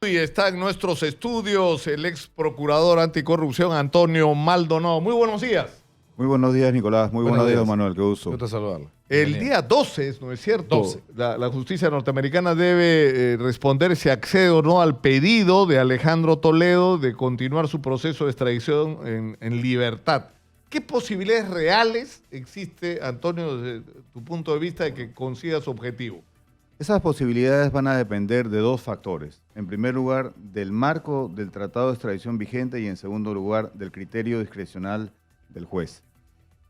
Y está en nuestros estudios el ex procurador anticorrupción Antonio Maldonado. Muy buenos días. Muy buenos días, Nicolás. Muy buenos días, Manuel. Qué gusto. Gusto saludarlo. El día 12, ¿no es cierto? 12. La justicia norteamericana debe responder si accede o no al pedido de Alejandro Toledo de continuar su proceso de extradición en libertad. ¿Qué posibilidades reales existe, Antonio, desde tu punto de vista, de que consiga su objetivo? Esas posibilidades van a depender de dos factores. En primer lugar, del marco del tratado de extradición vigente y en segundo lugar, del criterio discrecional del juez.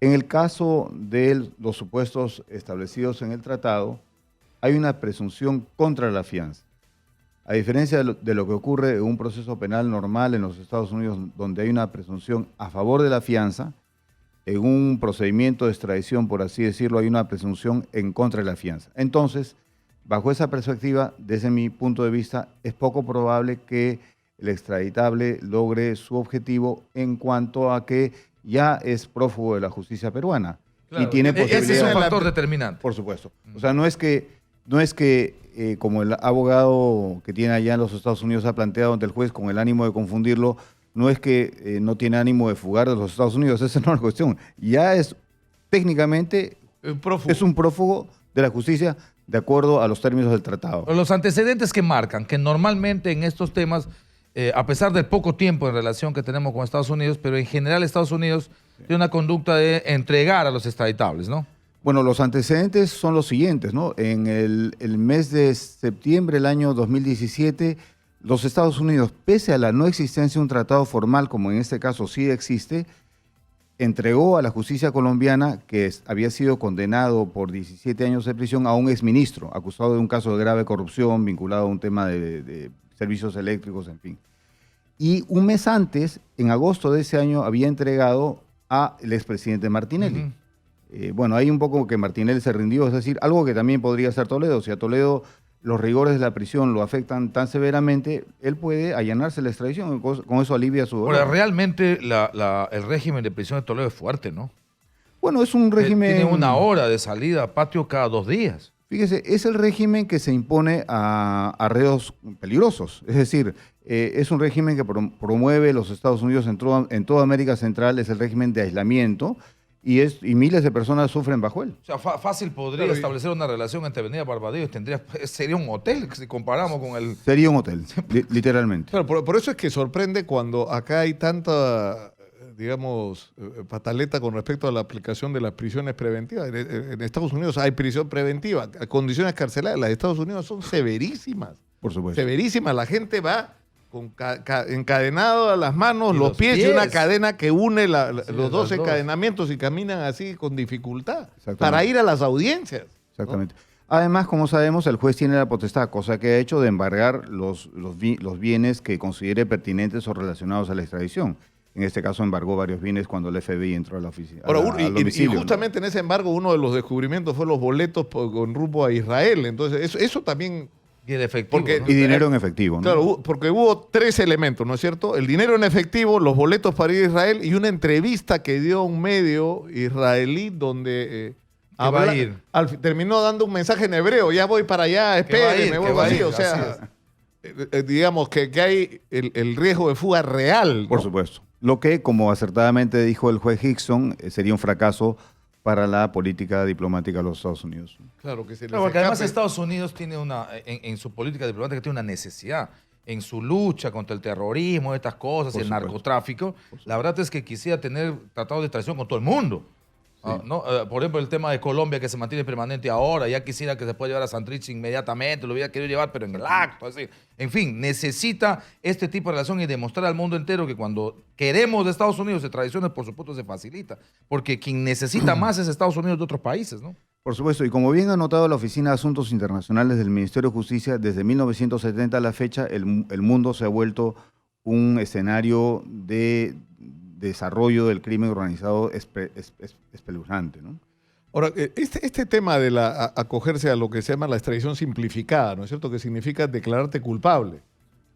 En el caso de los supuestos establecidos en el tratado, hay una presunción contra la fianza. A diferencia de lo que ocurre en un proceso penal normal en los Estados Unidos, donde hay una presunción a favor de la fianza, en un procedimiento de extradición, por así decirlo, hay una presunción en contra de la fianza. Entonces, bajo esa perspectiva, desde mi punto de vista, es poco probable que el extraditable logre su objetivo en cuanto a que ya es prófugo de la justicia peruana. Claro, y tiene posibilidades. ese es un factor determinante. Por supuesto. O sea, no es que como el abogado que tiene allá en los Estados Unidos ha planteado ante el juez con el ánimo de confundirlo, no es que no tiene ánimo de fugar de los Estados Unidos, esa no es la cuestión. Ya es técnicamente es un prófugo de la justicia de acuerdo a los términos del tratado. Los antecedentes que marcan que normalmente en estos temas, a pesar del poco tiempo en relación que tenemos con Estados Unidos, pero en general Estados Unidos tiene una conducta de entregar a los extraditables, ¿no? Bueno, los antecedentes son los siguientes, ¿no? En el mes de septiembre del año 2017, los Estados Unidos, pese a la no existencia de un tratado formal, como en este caso sí existe, entregó a la justicia colombiana, que había sido condenado por 17 años de prisión, a un exministro acusado de un caso de grave corrupción vinculado a un tema de servicios eléctricos, en fin. Y un mes antes, en agosto de ese año, había entregado al expresidente Martinelli. Bueno, hay un poco que Martinelli se rindió, es decir, algo que también podría hacer Toledo. Si a Toledo los rigores de la prisión lo afectan tan severamente, él puede allanarse la extradición, con eso alivia su dolor. Ahora, realmente el régimen de prisión de Toledo es fuerte, ¿no? Bueno, es un régimen... Tiene una hora de salida a patio cada 2 días. Fíjese, es el régimen que se impone a reos peligrosos. Es decir, es un régimen que promueve los Estados Unidos en toda América Central, es el régimen de aislamiento, y miles de personas sufren bajo él. O sea, fácil podría establecer una relación entre Avenida Barbadillo y sería un hotel si comparamos con el... Sería un hotel, literalmente. Claro, por eso es que sorprende cuando acá hay tanta, digamos, pataleta con respecto a la aplicación de las prisiones preventivas. En Estados Unidos hay prisión preventiva, condiciones carcelarias. Las de Estados Unidos son severísimas. Por supuesto. Severísimas. La gente va encadenado a las manos, los pies y una cadena que une los dos encadenamientos y caminan así con dificultad para ir a las audiencias. Exactamente. ¿No? Además, como sabemos, el juez tiene la potestad, cosa que ha hecho, de embargar los bienes que considere pertinentes o relacionados a la extradición. En este caso embargó varios bienes cuando el FBI entró a la oficina. Y justamente en ese embargo uno de los descubrimientos fue los boletos con rumbo a Israel. Entonces eso también... Y en efectivo. Y dinero en efectivo, ¿no? Claro, porque hubo 3 elementos, ¿no es cierto? El dinero en efectivo, los boletos para ir a Israel y una entrevista que dio a un medio israelí donde terminó dando un mensaje en hebreo. Ya voy para allá, espere, me vuelvo así. O sea, digamos que hay el riesgo de fuga real, ¿no? Por supuesto. Lo que, como acertadamente dijo el juez Hickson, sería un fracaso para la política diplomática de los Estados Unidos. Claro, que se les porque además Estados Unidos tiene en su política diplomática tiene una necesidad. En su lucha contra el terrorismo, estas cosas, el narcotráfico, la verdad es que quisiera tener tratados de extradición con todo el mundo. Sí. ¿No? Por ejemplo, el tema de Colombia que se mantiene permanente ahora, ya quisiera que se pueda llevar a Santrich inmediatamente, lo hubiera querido llevar, pero en el acto. Así. En fin, necesita este tipo de relación y demostrar al mundo entero que cuando queremos de Estados Unidos extradiciones, por supuesto, se facilita. Porque quien necesita más es Estados Unidos de otros países, ¿no? Por supuesto, y como bien ha notado la Oficina de Asuntos Internacionales del Ministerio de Justicia, desde 1970 a la fecha, el mundo se ha vuelto un escenario de desarrollo del crimen organizado espeluznante, ¿no? Ahora, este tema de acogerse a lo que se llama la extradición simplificada, ¿no es cierto? Que significa declararte culpable.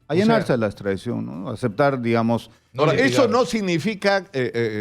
allanarse a la extradición, ¿no? Aceptar, digamos... Ahora, eso no significa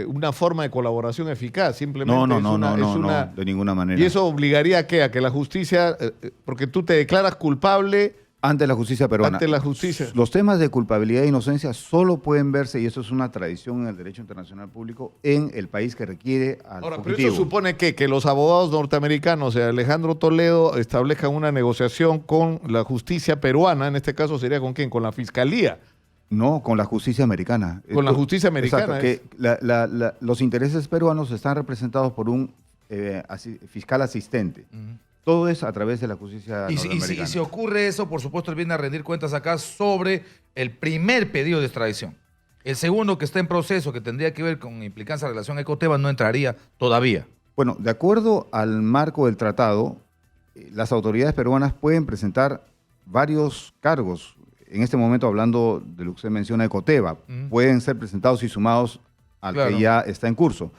una forma de colaboración eficaz, simplemente no, de ninguna manera. ¿Y eso obligaría a qué? A que la justicia, porque tú te declaras culpable... Ante la justicia peruana. Ante la justicia. Los temas de culpabilidad e inocencia solo pueden verse, y eso es una tradición en el derecho internacional público, en el país que requiere al Ahora, fugitivo. pero eso supone que los abogados norteamericanos, Alejandro Toledo, establezcan una negociación con la justicia peruana, en este caso sería ¿con quién? Con la fiscalía. No, con la justicia americana. Con la justicia americana. Exacto, que los intereses peruanos están representados por un fiscal asistente. Todo es a través de la justicia norteamericana. Y si ocurre eso, por supuesto, él viene a rendir cuentas acá sobre el primer pedido de extradición. El segundo, que está en proceso, que tendría que ver con implicancia en relación a Ecoteva, no entraría todavía. Bueno, de acuerdo al marco del tratado, las autoridades peruanas pueden presentar varios cargos. En este momento, hablando de lo que usted menciona, Ecoteva, pueden ser presentados y sumados al que ya está en curso.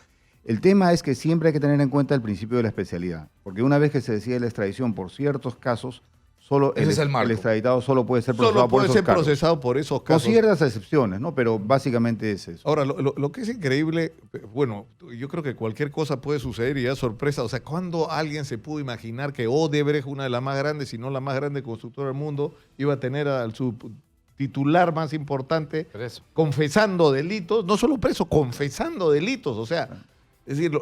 El tema es que siempre hay que tener en cuenta el principio de la especialidad, porque una vez que se decide la extradición por ciertos casos, solo el extraditado solo puede ser procesado por esos casos. Con ciertas excepciones, ¿no? Pero básicamente es eso. Ahora, lo que es increíble, bueno, yo creo que cualquier cosa puede suceder y ya sorpresa. O sea, ¿cuándo alguien se pudo imaginar que Odebrecht, una de las más grandes, si no la más grande constructora del mundo, iba a tener a su titular más importante confesando delitos? No solo preso, confesando delitos. O sea, es decir,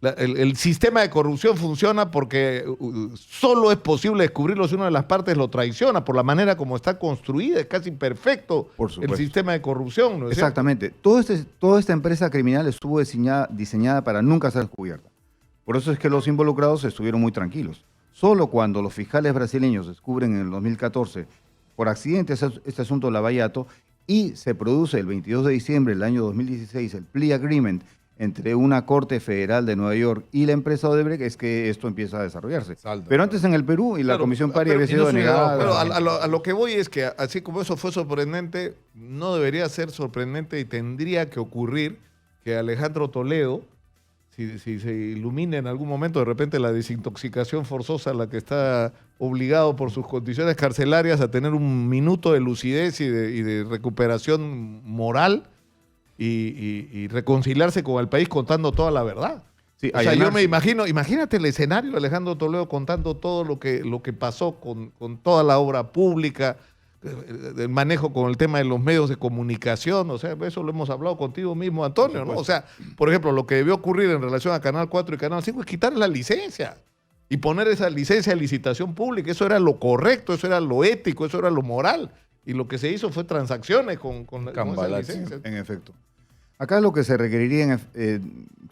el sistema de corrupción funciona porque solo es posible descubrirlo si una de las partes lo traiciona, por la manera como está construida. Es casi perfecto el sistema de corrupción, ¿no es exactamente. Toda esta empresa criminal estuvo diseñada para nunca ser descubierta. Por eso es que los involucrados estuvieron muy tranquilos. Solo cuando los fiscales brasileños descubren en el 2014, por accidente, este asunto de Lavallato, y se produce el 22 de diciembre del año 2016 el plea agreement entre una corte federal de Nueva York y la empresa Odebrecht, es que esto empieza a desarrollarse. Pero antes en el Perú, y la Comisión Paria había sido denegada. Pero a lo que voy es que, así como eso fue sorprendente, no debería ser sorprendente y tendría que ocurrir que Alejandro Toledo, si se ilumina en algún momento de repente la desintoxicación forzosa a la que está obligado por sus condiciones carcelarias a tener un minuto de lucidez y de recuperación moral, y reconciliarse con el país contando toda la verdad. Sí, o sea, yo me imagino, imagínate el escenario de Alejandro Toledo contando todo lo que pasó con toda la obra pública, el manejo con el tema de los medios de comunicación. O sea, eso lo hemos hablado contigo mismo, Antonio, ¿no? O sea, por ejemplo, lo que debió ocurrir en relación a Canal 4 y Canal 5 es quitar la licencia y poner esa licencia de licitación pública. Eso era lo correcto, eso era lo ético, eso era lo moral. Y lo que se hizo fue transacciones con esa licencia. En efecto. Acá lo que se requeriría,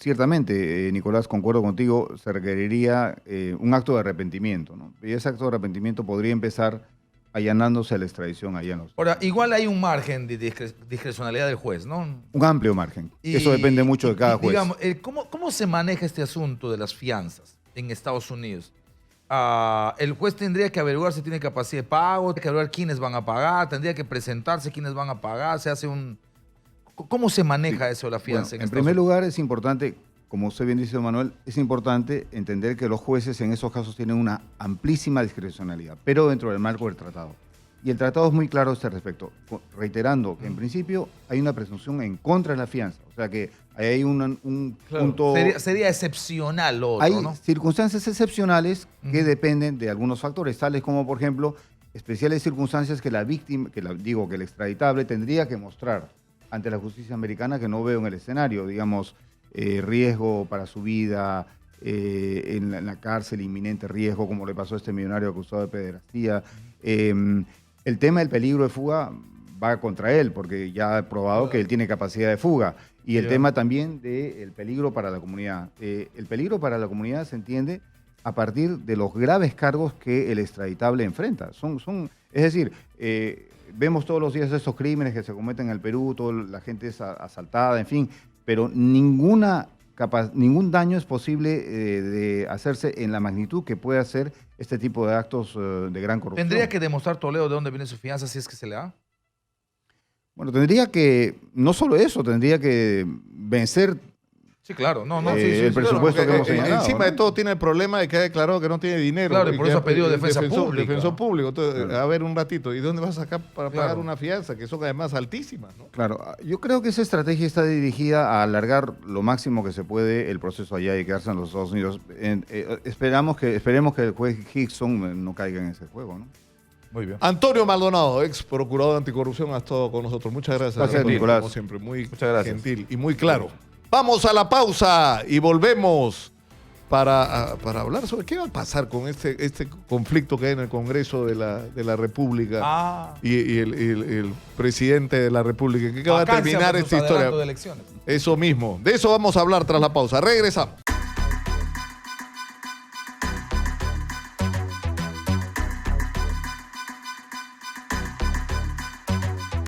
ciertamente, Nicolás, concuerdo contigo, se requeriría un acto de arrepentimiento, ¿no? Y ese acto de arrepentimiento podría empezar allanándose a la extradición allá en los... Ahora, igual hay un margen de discrecionalidad del juez, ¿no? Un amplio margen. Eso depende mucho de cada juez. Digamos, ¿cómo se maneja este asunto de las fianzas en Estados Unidos? El juez tendría que averiguar si tiene capacidad de pago, tendría que averiguar quiénes van a pagar, tendría que presentarse quiénes van a pagar, se hace un... ¿Cómo se maneja eso de la fianza? Bueno, en primer lugar, es importante, como usted bien dice, Manuel, es importante entender que los jueces en esos casos tienen una amplísima discrecionalidad, pero dentro del marco del tratado. Y el tratado es muy claro a este respecto, reiterando que en principio hay una presunción en contra de la fianza. O sea que hay un punto... Sería excepcional lo otro, hay ¿no? Circunstancias excepcionales que dependen de algunos factores, tales como, por ejemplo, especiales circunstancias que la víctima, que el extraditable tendría que mostrar ante la justicia americana, que no veo en el escenario, digamos, riesgo para su vida, en la cárcel, inminente riesgo, como le pasó a este millonario acusado de pederastía. El tema del peligro de fuga va contra él, porque ya ha probado que él tiene capacidad de fuga. Y el tema también del peligro para la comunidad. El peligro para la comunidad se entiende a partir de los graves cargos que el extraditable enfrenta. Es decir, vemos todos los días estos crímenes que se cometen en el Perú, toda la gente es asaltada, en fin, pero ningún daño es posible de hacerse en la magnitud que puede hacer este tipo de actos de gran corrupción. ¿Tendría que demostrar Toledo de dónde viene su fianza si es que se le da? Bueno, tendría que, no solo eso, tendría que vencer Sí, claro. No, el presupuesto que hemos señalado. Encima de todo tiene el problema de que ha declarado que no tiene dinero. Claro, y por eso ha pedido defensa pública. Defensor público. Entonces, a ver un ratito, ¿y dónde vas a sacar para pagar una fianza? Que son además altísimas, ¿no? Claro, yo creo que esa estrategia está dirigida a alargar lo máximo que se puede el proceso allá y quedarse en los Estados Unidos. Esperemos que el juez Hickson no caiga en ese juego, ¿no? Muy bien. Antonio Maldonado, ex procurador de anticorrupción, ha estado con nosotros. Muchas gracias. Gracias, Nicolás. Como siempre, muy Muchas gentil y muy claro. Vamos a la pausa y volvemos para hablar sobre qué va a pasar con este conflicto que hay en el Congreso de la República y el presidente de la República. ¿Qué va a terminar esta historia? De elecciones. Eso mismo. De eso vamos a hablar tras la pausa. Regresamos.